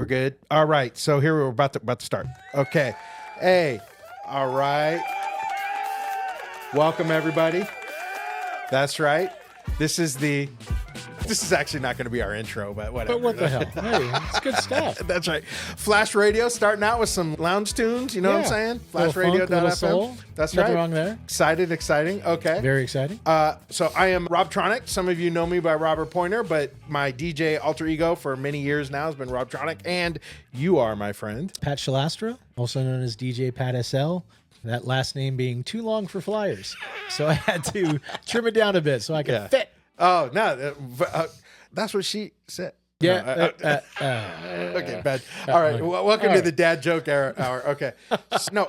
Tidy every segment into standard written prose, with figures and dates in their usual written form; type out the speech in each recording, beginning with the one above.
We're good. All right. So here we're about to start. Okay. Hey. All right. Welcome everybody. That's right. This is actually not going to be our intro, but whatever. But what the hell? Hey, it's good stuff. That's right. Flash Radio, starting out with some lounge tunes. You know what I'm saying? Little funk, little FlashRadio.fm. soul. That's Nothing right. wrong there. Exciting. Okay. Very exciting. So I am Robtronik. Some of you know me by Robert Pointer, but my DJ alter ego for many years now has been Robtronik, and you are my friend. Pat SL, also known as DJ Pat SL. That last name being too long for flyers. So I had to trim it down a bit so I could fit. Oh, no. That's what she said. Yeah. Okay, bad. All right. Welcome to the dad joke hour. Okay.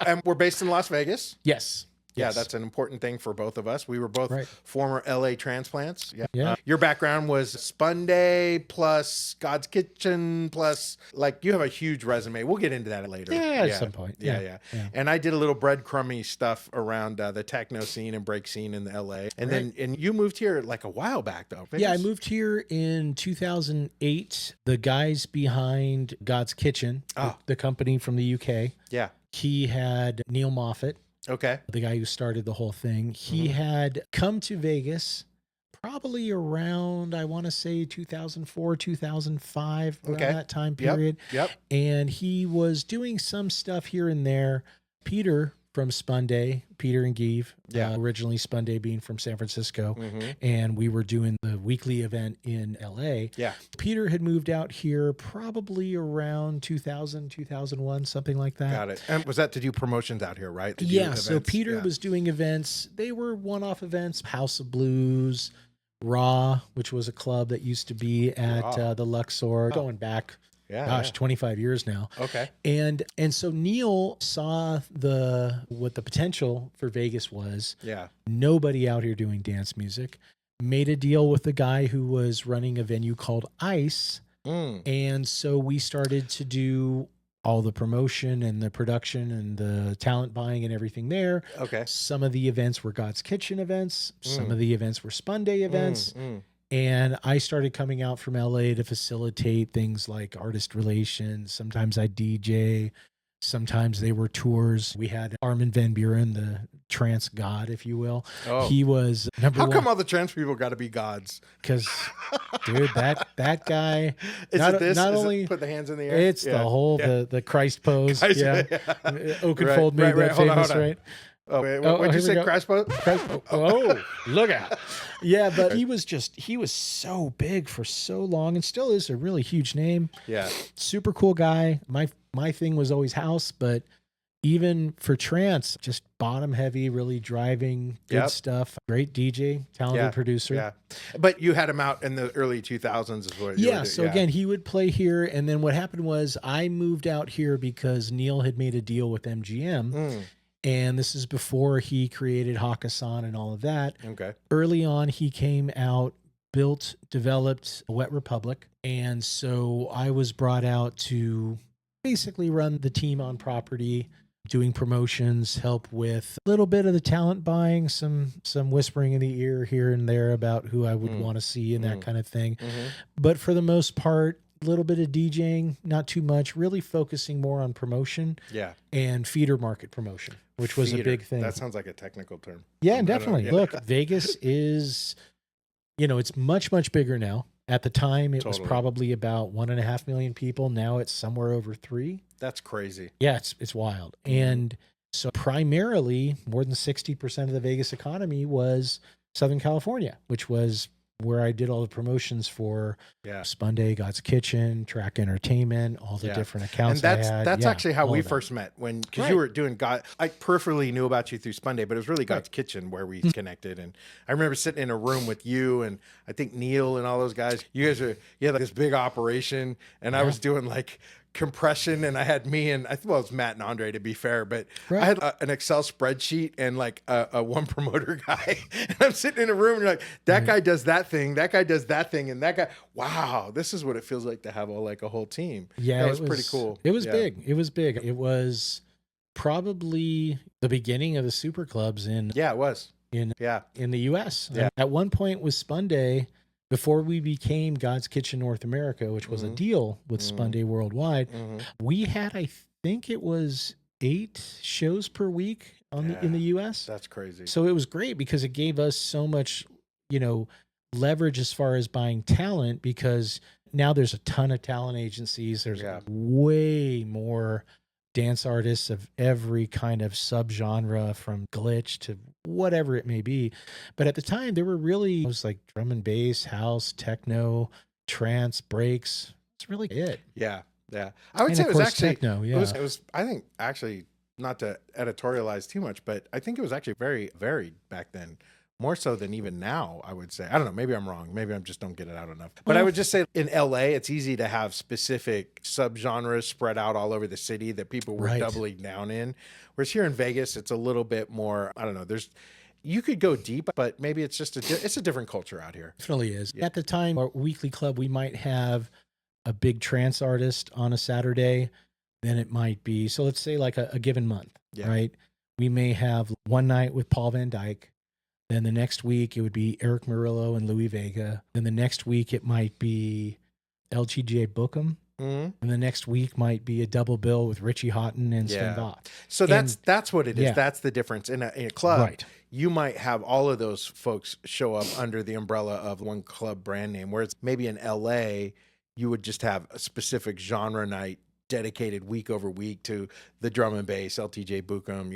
And we're based in Las Vegas. Yes. Yeah, Yes. that's an important thing for both of us. We were both Right. former LA transplants. Yeah. Your background was Spun Day plus God's Kitchen plus, like, you have a huge resume. We'll get into that later. Yeah, at some point. Yeah. And I did a little breadcrumby stuff around the techno scene and break scene in LA. And then you moved here like a while back, though. Yeah, I moved here in 2008. The guys behind God's Kitchen, the company from the UK, Yeah. he had Neil Moffat, Okay. the guy who started the whole thing. He had come to Vegas probably around, I want to say 2004, 2005, around that time period. Yep. And he was doing some stuff here and there. Peter from Spun Day, Peter and Give, originally Spun Day being from San Francisco, and we were doing the weekly event in LA. Yeah. Peter had moved out here probably around 2000, 2001, something like that. Got it. And was that to do promotions out here, right? To do Yeah, so events? Peter was doing events. They were one-off events, House of Blues, Raw, which was a club that used to be at the Luxor, going back, 25 years now. Okay. And so Neil saw what the potential for Vegas was. Yeah. Nobody out here doing dance music. Made a deal with the guy who was running a venue called Ice. And so we started to do all the promotion and the production and the talent buying and everything there. Okay. Some of the events were God's Kitchen events. Some of the events were Spun Day events. And I started coming out from LA to facilitate things like artist relations. Sometimes I DJ. Sometimes they were tours. We had Armin van Buren, the trance god, if you will. Oh. He was number one. How come all the trans people got to be gods? Because, dude, that guy. Is not, it this? Not Is only it put the hands in the air. It's the whole the Christ pose. Christ, Oakenfold made that Hold famous, on. right? Oh, wait, what'd you say, Christ pose? Look out. Yeah, but he was so big for so long and still is a really huge name. Yeah. Super cool guy. My thing was always house, but even for trance, just bottom heavy, really driving, good stuff. Great DJ, talented producer. Yeah. But you had him out in the early 2000s is what you were so again, he would play here. And then what happened was I moved out here because Neil had made a deal with MGM. And this is before he created Hakkasan and all of that. Okay. Early on, he came out, developed Wet Republic. And so I was brought out to basically run the team on property, doing promotions, help with a little bit of the talent buying, some whispering in the ear here and there about who I would want to see and that kind of thing. But for the most part, a little bit of DJing, not too much, really focusing more on promotion and feeder market promotion, which was a big thing. That sounds like a technical term. Yeah, definitely. Look, Vegas is, it's much, much bigger now. At the time, it was probably about 1.5 million people. Now it's somewhere over 3. That's crazy. Yeah, it's wild. And so primarily, more than 60% of the Vegas economy was Southern California, which was where I did all the promotions for Spun Day, God's Kitchen, Track Entertainment, all the different accounts. And I had. that's actually how we first met, because you were doing I peripherally knew about you through Spun Day, but it was really God's Kitchen where we connected. And I remember sitting in a room with you and I think Neil and all those guys. You guys you had like this big operation, and I was doing like compression, and I had me and it was Matt and Andre, to be fair, but I had an Excel spreadsheet and like a one promoter guy, and I'm sitting in a room and you're like, that guy does that thing, that guy does that thing, and that guy, wow, this is what it feels like to have a whole team. Yeah, that was pretty cool. It was big. It was big. It was probably the beginning of the super clubs in it was in the U.S. Yeah. At one point with Spun Day, before we became God's Kitchen North America, which was a deal with Spunday Worldwide, we had, I think it was 8 shows per week in the U.S. That's crazy. So it was great because it gave us so much, leverage as far as buying talent, because now there's a ton of talent agencies. There's way more dance artists of every kind of subgenre, from glitch to whatever it may be. But at the time, there were really, it was like drum and bass, house, techno, trance, breaks. It's really it. Yeah. I would say it was actually techno. Yeah, it was. I think actually, not to editorialize too much, but I think it was actually very varied back then. More so than even now, I would say. I don't know. Maybe I'm wrong. Maybe I just don't get it out enough. But I would just say in LA, it's easy to have specific subgenres spread out all over the city that people were doubling down in. Whereas here in Vegas, it's a little bit more, I don't know. You could go deep, but maybe it's just it's a different culture out here. It definitely is. Yeah. At the time, our weekly club, we might have a big trance artist on a Saturday. Then it might be, so let's say like a given month, right? We may have one night with Paul Van Dyke. Then the next week, it would be Eric Murillo and Louis Vega. Then the next week, it might be LTJ Bookham. And the next week might be a double bill with Richie Houghton and Sven Vogt. So that's what it is. Yeah. That's the difference. In a club, you might have all of those folks show up under the umbrella of one club brand name, whereas maybe in LA, you would just have a specific genre night dedicated week over week to the drum and bass, LTJ Bookham,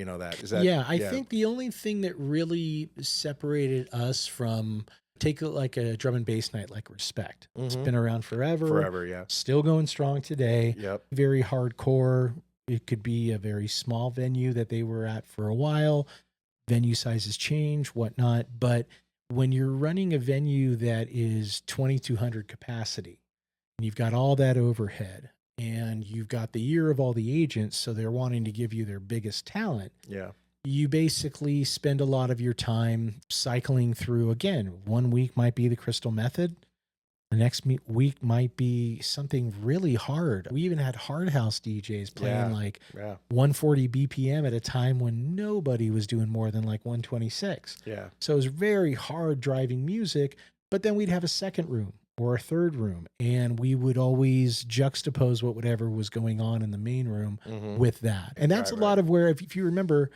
I think the only thing that really separated us from, take like a drum and bass night like Respect. It's been around forever, still going strong today. Very hardcore. It could be a very small venue that they were at for a while. Venue sizes change, whatnot. But when you're running a venue that is 2,200 capacity, and you've got all that overhead, and you've got the year of all the agents, so they're wanting to give you their biggest talent. Yeah. You basically spend a lot of your time cycling through. Again, one week might be the Crystal Method. The next week might be something really hard. We even had hard house DJs playing 140 BPM at a time when nobody was doing more than like 126. Yeah. So it was very hard driving music, but then we'd have a second room or a third room, and we would always juxtapose whatever was going on in the main room with that. And that's a lot of where, if you remember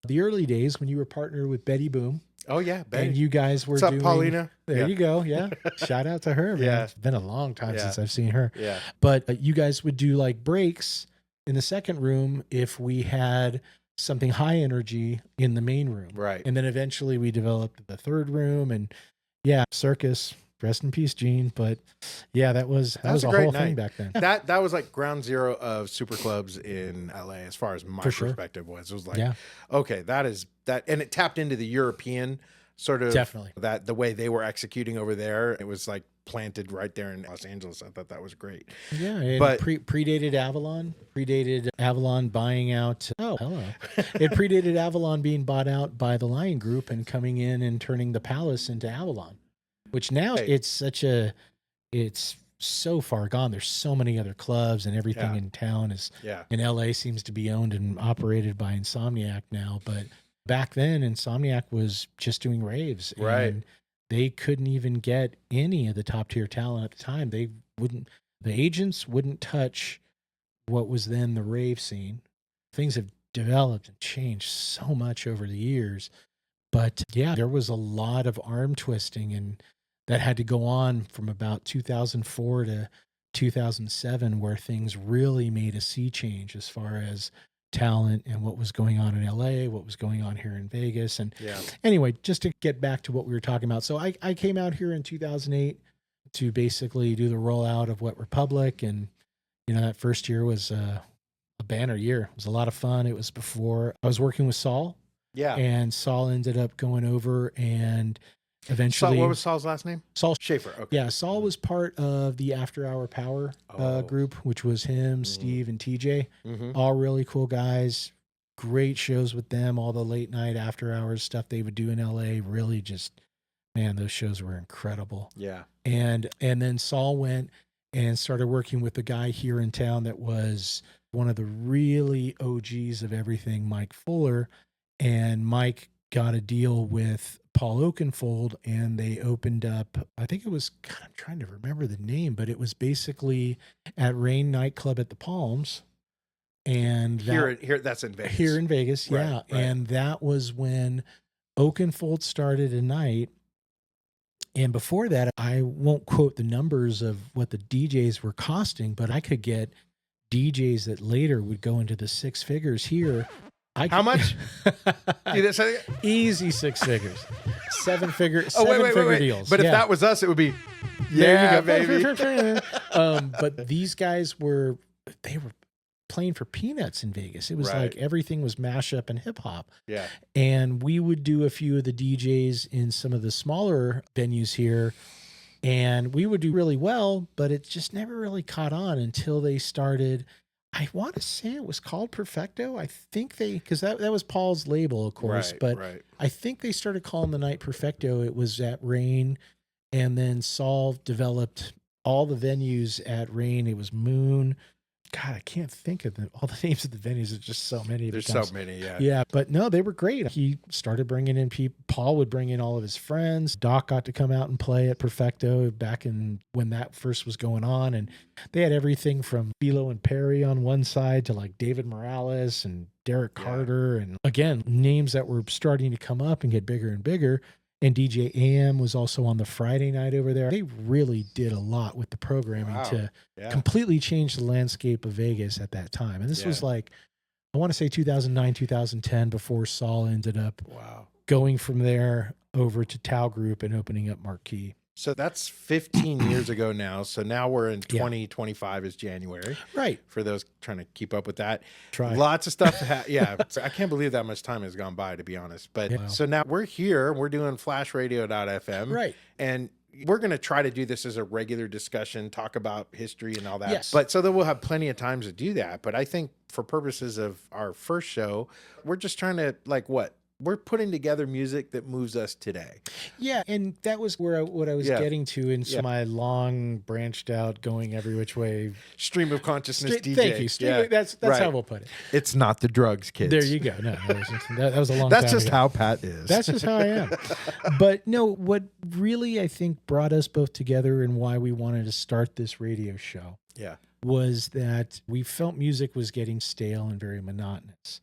the early days when you were partnered with Betty Boom. Oh yeah, Betty. And you guys were doing, Paulina? There you go. Yeah. Shout out to her, man. Yeah. It's been a long time since I've seen her. Yeah. But you guys would do like breaks in the second room if we had something high energy in the main room. Right. And then eventually we developed the third room, and Circus. Rest in peace, Gene. But that was a whole thing back then. That was like ground zero of super clubs in LA, as far as my perspective was. It was like, okay, that is that, and it tapped into the European sort of that the way they were executing over there. It was like planted right there in Los Angeles. I thought that was great. Yeah, but predated Avalon buying out. Oh, hello! It predated Avalon being bought out by the Lion Group and coming in and turning the Palace into Avalon. Which now it's so far gone. There's so many other clubs, and everything in town in LA seems to be owned and operated by Insomniac now. But back then, Insomniac was just doing raves. Right. And they couldn't even get any of the top tier talent at the time. The agents wouldn't touch what was then the rave scene. Things have developed and changed so much over the years. But there was a lot of arm twisting, and that had to go on from about 2004 to 2007, where things really made a sea change as far as talent and what was going on in LA, what was going on here in Vegas. And anyway, just to get back to what we were talking about. So I came out here in 2008 to basically do the rollout of Wet Republic. And, that first year was a banner year. It was a lot of fun. It was before I was working with Saul. Yeah. And Saul ended up going over, and eventually. What was Saul's last name? Saul Schaefer. Okay. Yeah. Saul was part of the After Hour Power group, which was him, Steve, and TJ. All really cool guys. Great shows with them. All the late night after hours stuff they would do in LA. Really just, man, those shows were incredible. Yeah. And then Saul went and started working with the guy here in town that was one of the really OGs of everything, Mike Fuller. And Mike got a deal with Paul Oakenfold, and they opened up, I think it was, God, I'm trying to remember the name, but it was basically at Rain Nightclub at the Palms. And here, that's in Vegas. Here in Vegas, Right, yeah. right. And that was when Oakenfold started a night. And before that, I won't quote the numbers of what the DJs were costing, but I could get DJs that later would go into the six figures here. How much? Easy six figures. Seven figure deals. But if that was us, it would be, there yeah, you go, baby. But these guys were playing for peanuts in Vegas. It was Right. like everything was mashup and hip hop. Yeah. And we would do a few of the DJs in some of the smaller venues here, and we would do really well, but it just never really caught on until they started. I want to say it was called Perfecto. I think because that was Paul's label, of course, Right, but right. I think they started calling the night Perfecto. It was at Rain, and then Saul developed all the venues at Rain. It was Moon. God, I can't think of all the names of the venues. There's just so many. There's so many, yeah. Yeah, but no, they were great. He started bringing in people. Paul would bring in all of his friends. Doc got to come out and play at Perfecto back in when that first was going on. And they had everything from Philo and Perry on one side to like David Morales and Derek Carter. And again, names that were starting to come up and get bigger and bigger. And DJ AM was also on the Friday night over there. They really did a lot with the programming to completely change the landscape of Vegas at that time. And this was like, I want to say 2009, 2010, before Saul ended up going from there over to Tau Group and opening up Marquee. So that's 15 years ago now. So now we're in 2025 is January. Right. For those trying to keep up with that. Try. Lots of stuff. I can't believe that much time has gone by, to be honest. But so now we're here. We're doing flashradio.fm. Right. And we're going to try to do this as a regular discussion, talk about history and all that. Yes. But so that we'll have plenty of times to do that. But I think for purposes of our first show, we're just trying to we're putting together music that moves us today. Yeah, and that was what I was getting to in my long, branched out, going every which way stream of consciousness DJ. Thank you. That's how we'll put it. It's not the drugs, kids. There you go. No, that was a long time That's just ago. how Pat is. That's just how I am. But no, what really I think brought us both together and why we wanted to start this radio show was that we felt music was getting stale and very monotonous.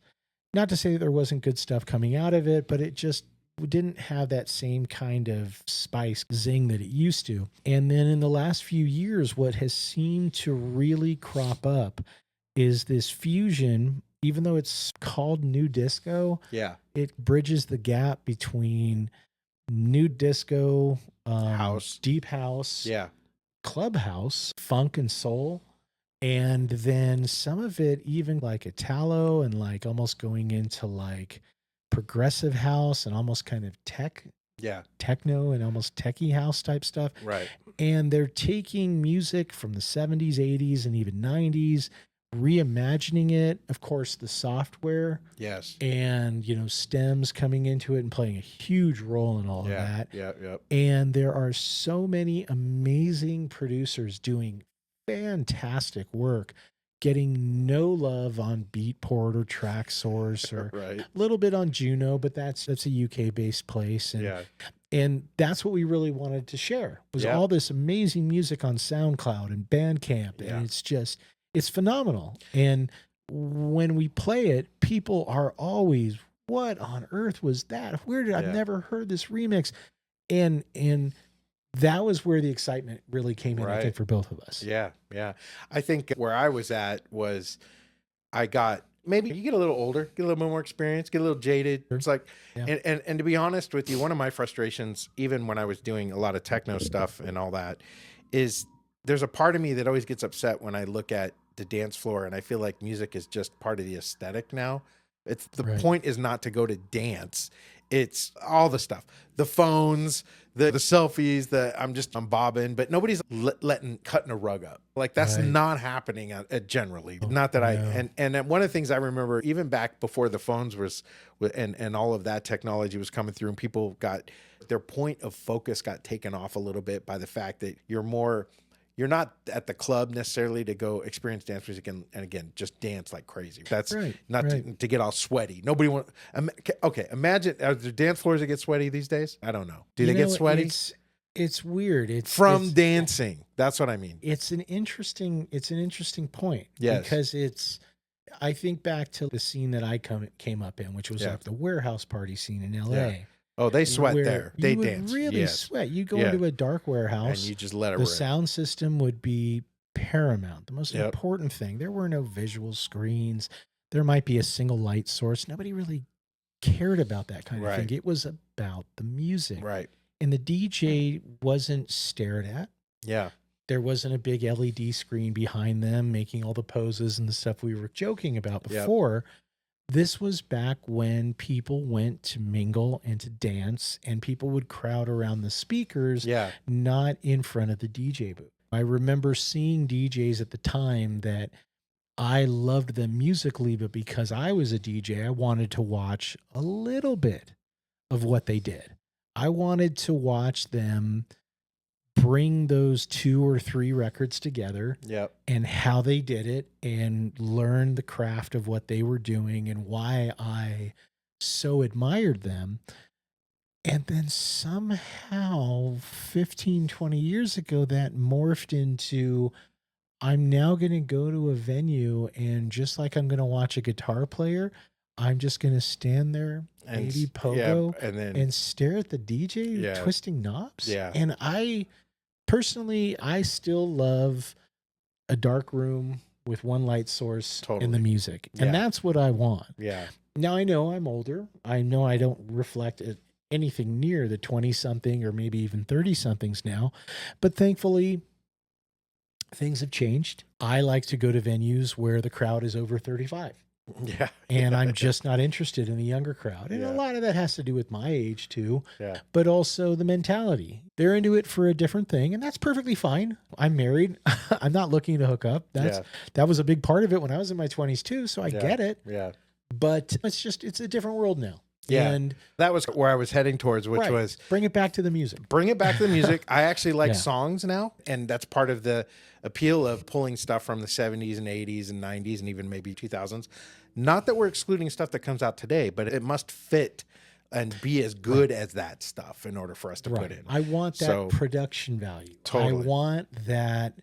Not to say that there wasn't good stuff coming out of it, but it just didn't have that same kind of spice zing that it used to. And then in the last few years, what has seemed to really crop up is this fusion. Even though it's called new disco, it bridges the gap between new disco, house, deep house, clubhouse, funk and soul. And then some of it even like Italo and like almost going into like progressive house and almost kind of techno and almost techie house type stuff. Right. And they're taking music from the 70s, 80s, and even 90s, reimagining it. Of course, the software. Yes. And, stems coming into it and playing a huge role in all of that. Yeah. And there are so many amazing producers doing fantastic work, getting no love on Beatport or Traxsource or a little bit on Juno, but that's a UK based place. And that's what we really wanted to share was all this amazing music on SoundCloud and Bandcamp. And it's phenomenal. And when we play it, people are always, what on earth was that? Where did I've never heard this remix? And that was where the excitement really came in, I think, for both of us. Yeah. I think where I was at was maybe you get a little older, get a little more experience, get a little jaded. It's like, and to be honest with you, one of my frustrations, even when I was doing a lot of techno stuff and all that, is there's a part of me that always gets upset when I look at the dance floor and I feel like music is just part of the aesthetic now. It's the point is not to go to dance. It's all the stuff, the phones, the selfies, I'm bobbing, but nobody's cutting a rug up. Like that's not happening generally. Not that and one of the things I remember, even back before the phones and all of that technology was coming through and people got their point of focus got taken off a little bit by the fact that you're more you're not at the club necessarily to go experience dance music and again, just dance like crazy. That's not to get all sweaty. Nobody want. Okay, imagine, are there dance floors that get sweaty these days? I don't know. Do they get sweaty? It's weird. It's dancing. That's what I mean. It's an interesting point. Yes. Because I think back to the scene that I came up in, which was like the warehouse party scene in LA. Yeah. Oh, they sweat there. They dance. Really sweat. You go into a dark warehouse and you just let it rip. The sound system would be paramount. The most important thing. There were no visual screens. There might be a single light source. Nobody really cared about that kind of thing. It was about the music. Right. And the DJ wasn't stared at. Yeah. There wasn't a big LED screen behind them making all the poses and the stuff we were joking about before. Yep. This was back when people went to mingle and to dance, and people would crowd around the speakers, not in front of the DJ booth. I remember seeing DJs at the time that I loved them musically, but because I was a DJ, I wanted to watch a little bit of what they did. I wanted to watch them bring those 2 or 3 records together and how they did it and learn the craft of what they were doing and why I so admired them. And then somehow 15, 20 years ago, that morphed into, I'm now going to go to a venue and just like I'm going to watch a guitar player, I'm just going to stand there, maybe pogo, and stare at the DJ twisting knobs. Yeah. And personally, I still love a dark room with one light source in the music. And that's what I want. Yeah. Now, I know I'm older. I know I don't reflect anything near the 20-something or maybe even 30-somethings now. But thankfully, things have changed. I like to go to venues where the crowd is over 35. Yeah. And I'm just not interested in the younger crowd. And a lot of that has to do with my age too. Yeah. But also the mentality. They're into it for a different thing, and that's perfectly fine. I'm married. I'm not looking to hook up. That was a big part of it when I was in my 20s too, so I get it. Yeah. But it's a different world now. Yeah. And that was where I was heading towards, which was bring it back to the music. Bring it back to the music. I actually like songs now, and that's part of the appeal of pulling stuff from the 70s and 80s and 90s and even maybe 2000s. Not that we're excluding stuff that comes out today, but it must fit and be as good as that stuff in order for us to put in. I want that production value. Totally. I want that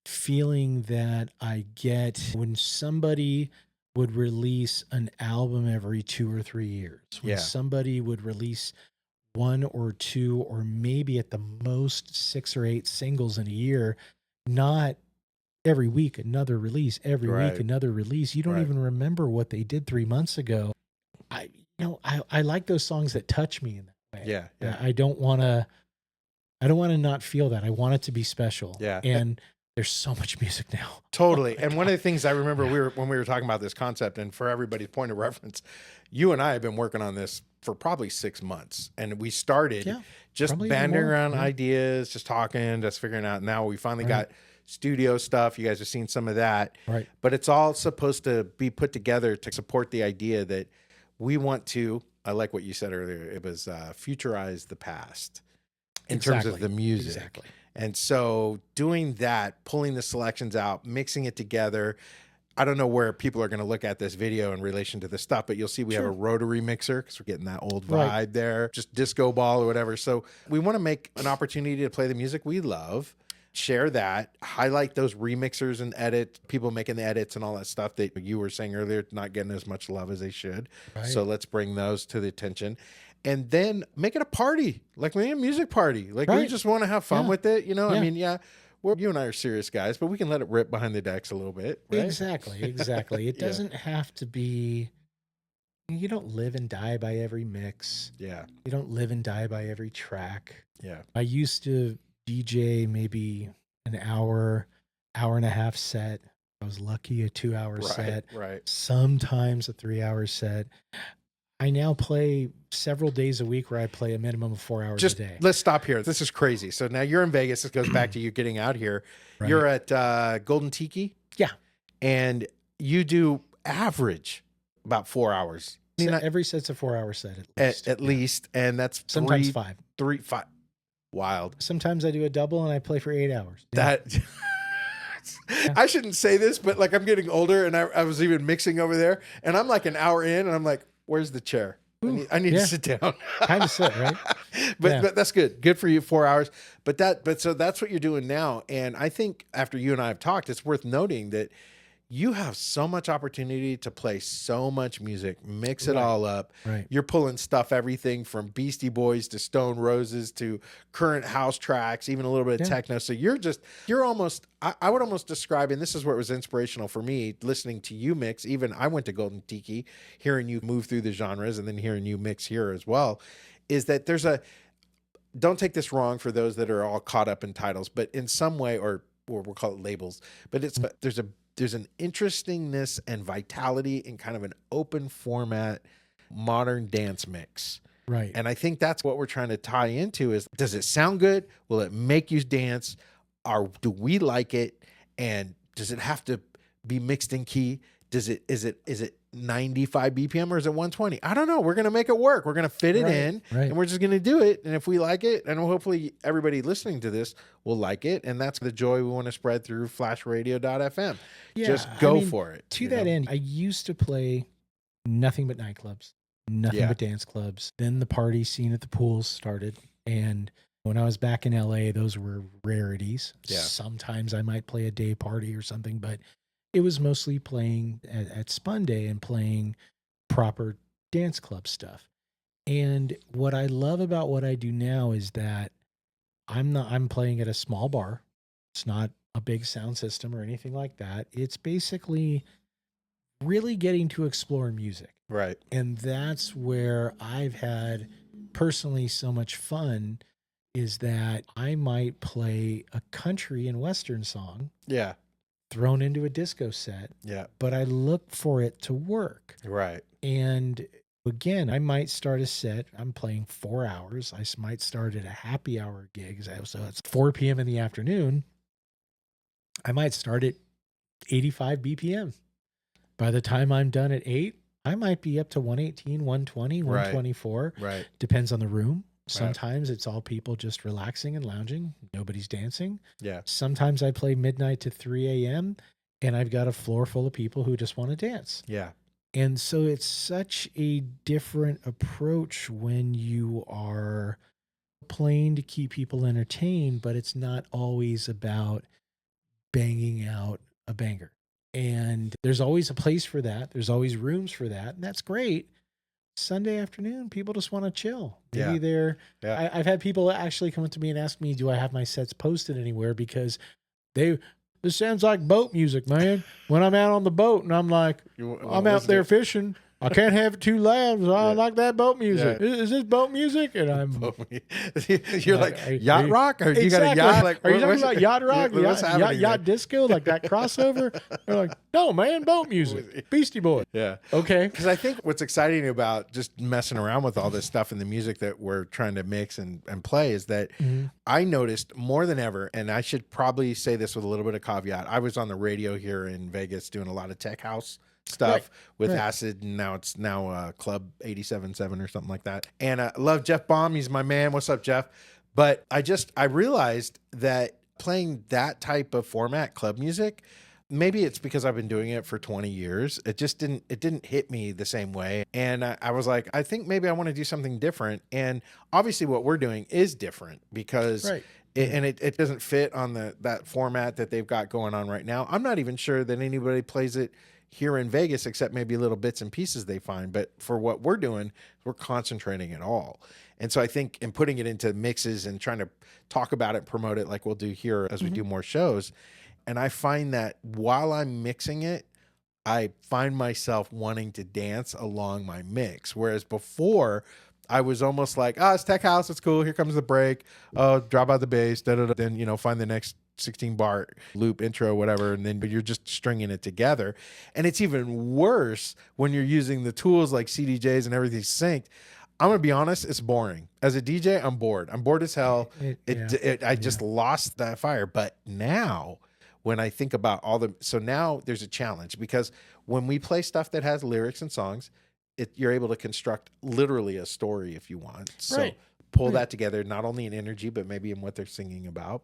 feeling that I get when somebody would release an album every 2 or 3 years. When somebody would release 1 or 2 or maybe at the most 6 or 8 singles in a year, not every week another release, every week another release. You don't even remember what they did 3 months ago. I like those songs that touch me in that way. Yeah. I don't want to not feel that. I want it to be special. Yeah. And there's so much music now. Totally. And one of the things I remember when we were talking about this concept, and for everybody's point of reference, you and I have been working on this for probably 6 months. And we started just banding around ideas, just talking, just figuring out. Now we finally got studio stuff. You guys have seen some of that. Right. But it's all supposed to be put together to support the idea that we want to, I like what you said earlier, it was futurize the past in terms of the music. Exactly. And so doing that, pulling the selections out, mixing it together. I don't know where people are going to look at this video in relation to the stuff, but you'll see we have a rotary mixer because we're getting that old vibe there, just disco ball or whatever. So we want to make an opportunity to play the music we love, share that, highlight those remixers and edit, people making the edits and all that stuff that you were saying earlier, not getting as much love as they should. Right. So let's bring those to the attention. And then make it a party, like maybe a music party. Like we just want to have fun with it. You know, I mean, you and I are serious guys, but we can let it rip behind the decks a little bit. Right? Exactly. It doesn't have to be, you don't live and die by every mix. Yeah. You don't live and die by every track. Yeah. I used to DJ maybe an hour and a half set. I was lucky a 2-hour set. Right. Sometimes a 3-hour set. I now play several days a week where I play a minimum of 4 hours a day. Let's stop here. This is crazy. So now you're in Vegas. This goes back to you getting out here. Right. You're at Golden Tiki. Yeah. And you do average about 4 hours. So every set's a 4-hour set at least. At least. And that's sometimes 5. 5. Wild. Sometimes I do a double and I play for 8 hours. That I shouldn't say this, but like I'm getting older, and I was even mixing over there, and I'm like an hour in, and I'm like, where's the chair? I need to sit down. Time to sit, right? But that's good. Good for you, 4 hours. But so that's what you're doing now. And I think after you and I have talked, it's worth noting that you have so much opportunity to play so much music, mix it all up. Right. You're pulling stuff, everything from Beastie Boys to Stone Roses to current house tracks, even a little bit of techno. So you're almost, I would almost describe, and this is where it was inspirational for me, listening to you mix. Even I went to Golden Tiki, hearing you move through the genres and then hearing you mix here as well, is that there's don't take this wrong for those that are all caught up in titles, but in some way, or we'll call it labels, but there's an interestingness and vitality in kind of an open format, modern dance mix. Right. And I think that's what we're trying to tie into is, does it sound good? Will it make you dance? Do we like it? And does it have to be mixed in key? Is it 95 BPM or is it 120? I don't know. We're going to make it work. We're going to fit it in and we're just going to do it. And if we like it, and hopefully everybody listening to this will like it. And that's the joy we want to spread through flashradio.fm. Yeah, just go for it. To that end, I used to play nothing but nightclubs, nothing but dance clubs. Then the party scene at the pools started. And when I was back in LA, those were rarities. Yeah. Sometimes I might play a day party or something, but it was mostly playing at Spun Day and playing proper dance club stuff. And what I love about what I do now is that I'm playing at a small bar. It's not a big sound system or anything like that. It's basically really getting to explore music. Right. And that's where I've had personally so much fun, is that I might play a country and Western song. Yeah. Thrown into a disco set. Yeah. But I look for it to work. Right. And again, I might start a set. I'm playing 4 hours. I might start at a happy hour gig. So it's 4 p.m. in the afternoon. I might start at 85 BPM. By the time I'm done at 8, I might be up to 118, 120, 124. Right. Depends on the room. Sometimes it's all people just relaxing and lounging. Nobody's dancing. Yeah. Sometimes I play midnight to 3 a.m. and I've got a floor full of people who just want to dance. Yeah. And so it's such a different approach when you are playing to keep people entertained, but it's not always about banging out a banger. And there's always a place for that. There's always rooms for that. And that's great. Sunday afternoon, people just want to chill. Maybe I've had people actually come up to me and ask me, do I have my sets posted anywhere? Because this sounds like boat music, man. When I'm out on the boat and I'm like, I'm out there fishing. I can't have it too loud. So I like that boat music. Yeah. Is this boat music? And I'm you're like yacht rock, or you got a yacht? Like, are you talking about yacht rock? Yacht disco, like that crossover? They're like, no, man, boat music, Beastie Boy. Yeah, okay. Because I think what's exciting about just messing around with all this stuff and the music that we're trying to mix and play is that I noticed more than ever, and I should probably say this with a little bit of caveat. I was on the radio here in Vegas doing a lot of tech house stuff with Acid, and now it's Club 87.7 or something like that. And I love Jeff Baum. He's my man. What's up, Jeff? But I realized that playing that type of format, club music, maybe it's because I've been doing it for 20 years. It didn't hit me the same way. And I was like, I think maybe I want to do something different. And obviously what we're doing is different because it doesn't fit on that format that they've got going on right now. I'm not even sure that anybody plays it here in Vegas, except maybe little bits and pieces they find. But for what we're doing, we're concentrating it all. And so I think in putting it into mixes and trying to talk about it, promote it like we'll do here as we do more shows. And I find that while I'm mixing it, I find myself wanting to dance along my mix. Whereas before, I was almost like, it's tech house, it's cool. Here comes the break. Oh, drop out the bass. Then, find the next 16 bar loop intro, whatever. And then, but you're just stringing it together. And it's even worse when you're using the tools like CDJs and everything synced. I'm going to be honest, it's boring. As a DJ, I'm bored. I'm bored as hell. I just lost that fire. But now when I think about so now there's a challenge, because when we play stuff that has lyrics and songs, you're able to construct literally a story if you want. So pull that together, not only in energy, but maybe in what they're singing about.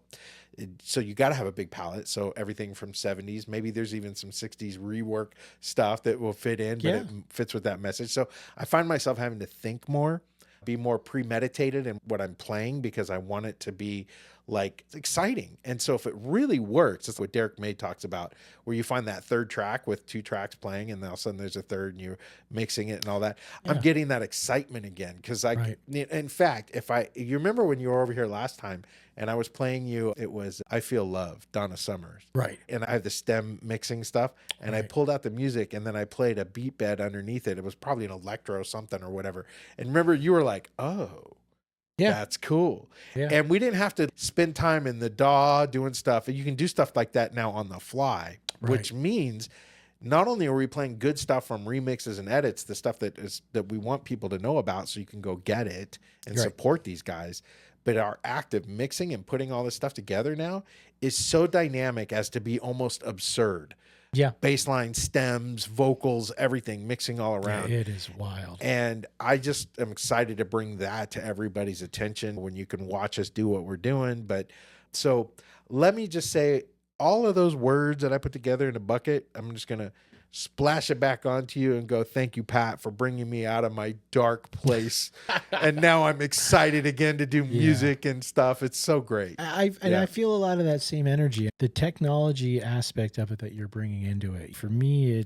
So you got to have a big palette. So everything from 70s, maybe there's even some 60s rework stuff that will fit in, but it fits with that message. So I find myself having to think more, be more premeditated in what I'm playing, because I want it to be like exciting. And so if it really works, it's what Derek May talks about, where you find that third track with 2 tracks playing, and then all of a sudden there's a third and you're mixing it and all that. I'm getting that excitement again. Cause in fact, you remember when you were over here last time and I was playing you, it was I Feel Love, Donna Summers. Right. And I have the stem mixing stuff, and I pulled out the music, and then I played a beat bed underneath it. It was probably an electro something or whatever. And remember, you were like, oh, that's cool. Yeah. And we didn't have to spend time in the DAW doing stuff. And you can do stuff like that now on the fly, which means not only are we playing good stuff from remixes and edits, the stuff that we want people to know about so you can go get it and support these guys, but our active mixing and putting all this stuff together now is so dynamic as to be almost absurd. Yeah. Baseline, stems, vocals, everything mixing all around. Yeah, it is wild. And I just am excited to bring that to everybody's attention when you can watch us do what we're doing. But so let me just say, all of those words that I put together in a bucket, I'm just going to splash it back onto you and go, thank you, Pat, for bringing me out of my dark place. And now I'm excited again to do music and stuff. It's so great. I feel a lot of that same energy. The technology aspect of it that you're bringing into it. For me,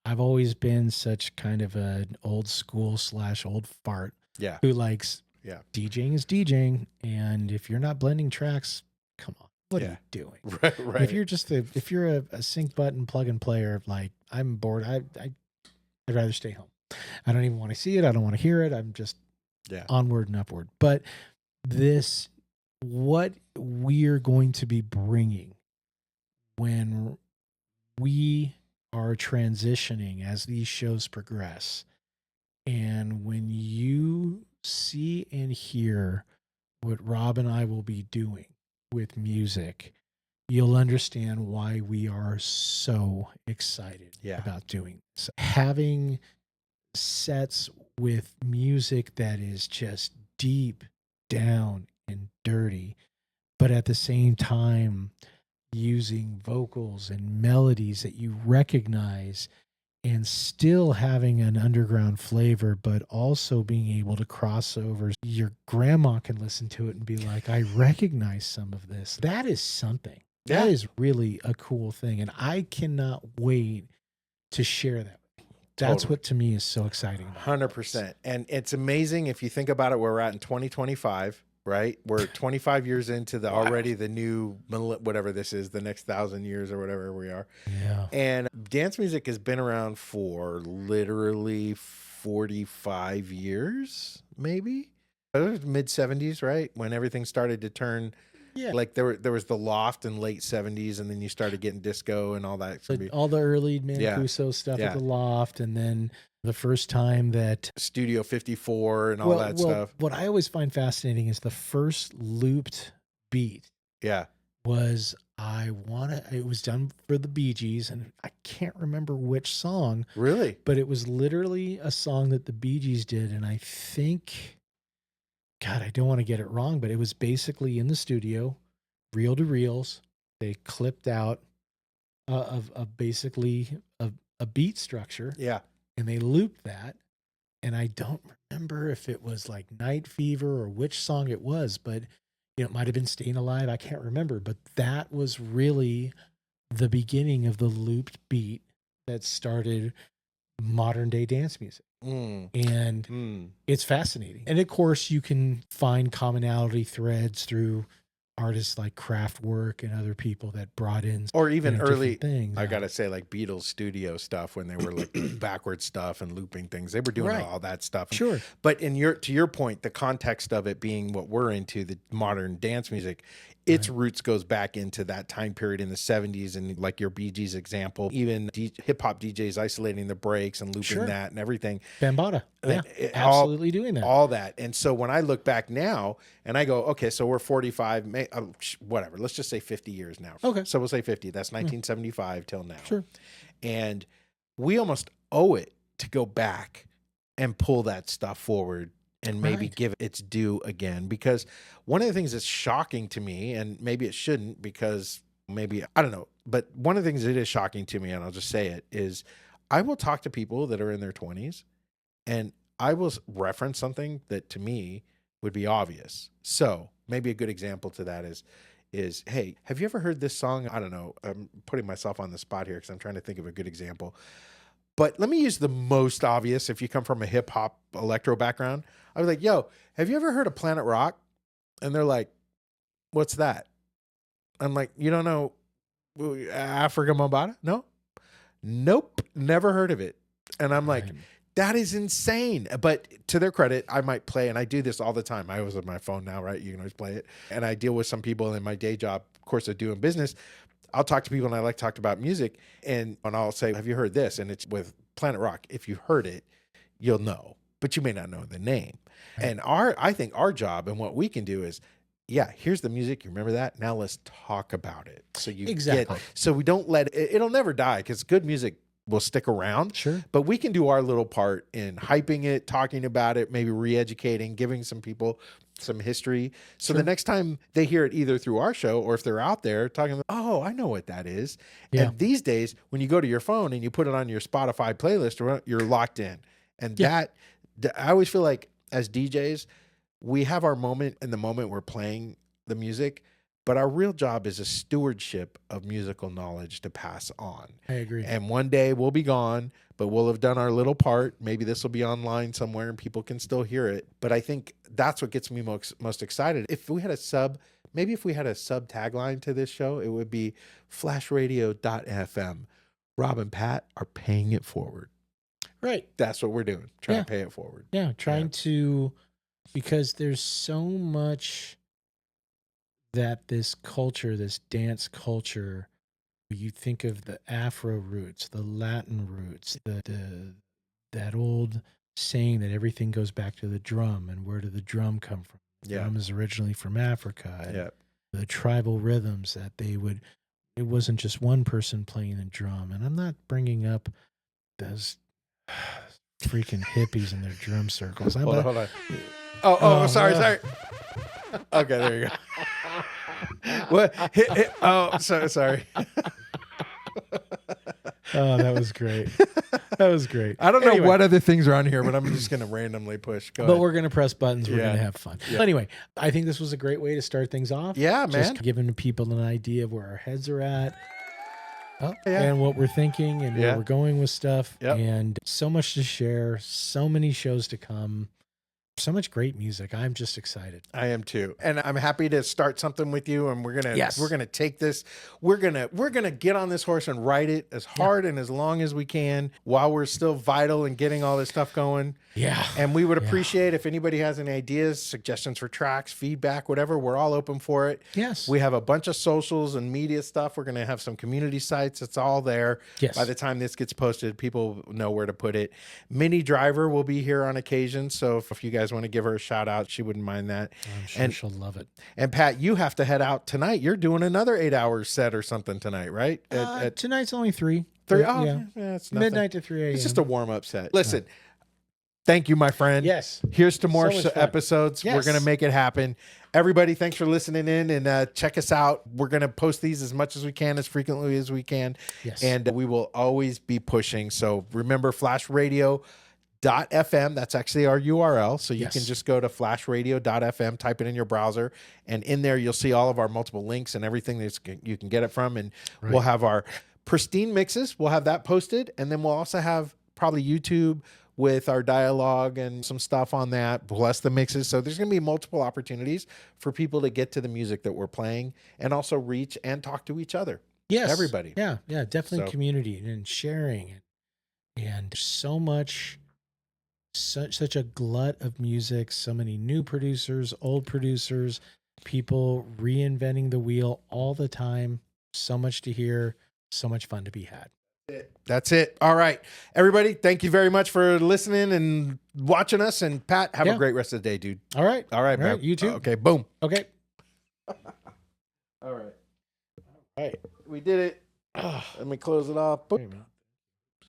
I've always been such kind of an old school / old fart who likes DJing is DJing. And if you're not blending tracks, come on. What are you doing? Right. If you're a sync button plug and player, like I'm bored. I'd rather stay home. I don't even want to see it. I don't want to hear it. I'm just onward and upward. But what we're going to be bringing when we are transitioning as these shows progress, and when you see and hear what Rob and I will be doing with music, you'll understand why we are so excited about doing this. Having sets with music that is just deep down and dirty, but at the same time using vocals and melodies that you recognize, and still having an underground flavor, but also being able to cross over. Your grandma can listen to it and be like, I recognize some of this. That is something. That is really a cool thing. And I cannot wait to share that. That's what to me is so exciting. 100%. And it's amazing if you think about it, where we're at in 2025. Right? We're 25 years into already the new, whatever this is, the next 1,000 years or whatever we are. Yeah. And dance music has been around for literally 45 years, maybe. It was mid 70s, right? When everything started to turn. Yeah. Like there was the Loft in late 70s, and then you started getting disco and all that. All the early Mancuso stuff at the Loft, and then the first time that Studio 54 and all that stuff. What I always find fascinating is the first looped beat. Yeah. Was it was done for the Bee Gees, and I can't remember which song. Really? But it was literally a song that the Bee Gees did, and I think, God, I don't want to get it wrong, but it was basically in the studio, reel to reels. They clipped out of basically a beat structure. Yeah. And they looped that. And I don't remember if it was like Night Fever or which song it was, but it might have been Staying Alive. I can't remember. But that was really the beginning of the looped beat that started modern day dance music. And it's fascinating. And of course, you can find commonality threads through artists like Kraftwerk and other people that brought in, or even early things. I gotta say, like Beatles studio stuff, when they were like backward stuff and looping things, they were doing all that stuff. Sure. But to your point, the context of it being what we're into, the modern dance music, its roots goes back into that time period in the 70s, and like your Bee Gees example, even hip hop DJs isolating the breaks and looping that and everything. Bambaataa, absolutely doing that. All that. And so when I look back now and I go, okay, so we're 45, whatever, let's just say 50 years now. Okay. So we'll say 50. That's 1975 till now. Sure. And we almost owe it to go back and pull that stuff forward and maybe give it its due again. Because one of the things that's shocking to me, and maybe it shouldn't, because maybe, I don't know, but one of the things that is shocking to me, and I'll just say it, is I will talk to people that are in their 20s, and I will reference something that to me would be obvious. So maybe a good example to that is, hey, have you ever heard this song? I don't know. I'm putting myself on the spot here because I'm trying to think of a good example. But let me use the most obvious. If you come from a hip hop electro background, I was like, yo, have you ever heard of Planet Rock? And they're like, what's that? I'm like, you don't know Africa Mambata? No? Nope. Never heard of it. And I'm like, that is insane. But to their credit, I might play, and I do this all the time. I was on my phone now, right? You can always play it. And I deal with some people in my day job, of course, of doing business. I'll talk to people, and I like to talk about music, and I'll say, have you heard this? And it's with Planet Rock. If you heard it, you'll know, but you may not know the name. Right. And I think our job and what we can do is, yeah, here's the music. You remember that? Now let's talk about it. So you so we don't let it, it'll never die, because good music will stick around. Sure. But we can do our little part in hyping it, talking about it, maybe re-educating, giving some people some history. So the next time they hear it, either through our show or if they're out there talking about, oh, I know what that is. Yeah. And these days, when you go to your phone and you put it on your Spotify playlist, you're locked in. And that, I always feel like as DJs, we have our moment in the moment we're playing the music, but our real job is a stewardship of musical knowledge to pass on. I agree. And one day we'll be gone, but we'll have done our little part. Maybe this will be online somewhere and people can still hear it. But I think that's what gets me most excited. If we had a sub tagline to this show, it would be flashradio.fm. Rob and Pat are paying it forward. Right. That's what we're doing. Trying to pay it forward. Yeah. Trying to, because there's so much that this culture, this dance culture, you think of the Afro roots, the Latin roots, that old saying that everything goes back to the drum, and where did the drum come from? The drum is originally from Africa. And the tribal rhythms that it wasn't just one person playing the drum. And I'm not bringing up those freaking hippies in their drum circles. Hold on. Oh, sorry. Okay, there you go. What? Oh, sorry. Oh, that was great. I don't know what other things are on here, but I'm just going to randomly push. Go ahead. We're going to press buttons. We're going to have fun. Yeah. Anyway, I think this was a great way to start things off. Yeah, man. Just giving people an idea of where our heads are at. And what we're thinking and where we're going with stuff. Yep. And so much to share. So many shows to come. So much great music. I'm just excited. I am too. And I'm happy to start something with you. And we're gonna take this. We're gonna get on this horse and ride it as hard and as long as we can while we're still vital and getting all this stuff going. Yeah. And we would appreciate if anybody has any ideas, suggestions for tracks, feedback, whatever. We're all open for it. Yes. We have a bunch of socials and media stuff. We're gonna have some community sites. It's all there. Yes. By the time this gets posted, people know where to put it. Minnie Driver will be here on occasion. So if you guys want to give her a shout out, she wouldn't mind that. I'm sure she'll love it. And Pat, you have to head out tonight. You're doing another 8-hour set or something tonight, right? Tonight's only 3. 3? Oh, yeah, it's nothing. Midnight to 3 a.m. It's just a warm-up set. Listen, thank you, my friend. Yes. Here's to more episodes. Yes. We're going to make it happen. Everybody, thanks for listening in, and check us out. We're going to post these as much as we can, as frequently as we can. Yes. And we will always be pushing. So remember, flashradio.fm. That's actually our URL. So you can just go to flashradio.fm, type it in your browser, and in there you'll see all of our multiple links and everything that you can get it from. And we'll have our pristine mixes. We'll have that posted. And then we'll also have probably YouTube with our dialogue and some stuff on that, plus the mixes. So there's going to be multiple opportunities for people to get to the music that we're playing and also reach and talk to each other. Yes. Everybody. Yeah. Definitely community and sharing. And so much... Such a glut of music, so many new producers, old producers, people reinventing the wheel all the time. So much to hear, so much fun to be had. That's it. All right, everybody, thank you very much for listening and watching us. And Pat, have a great rest of the day, dude. All right. Man. You too. Okay, boom. Okay. All right. We did it. Let me close it off. Boom.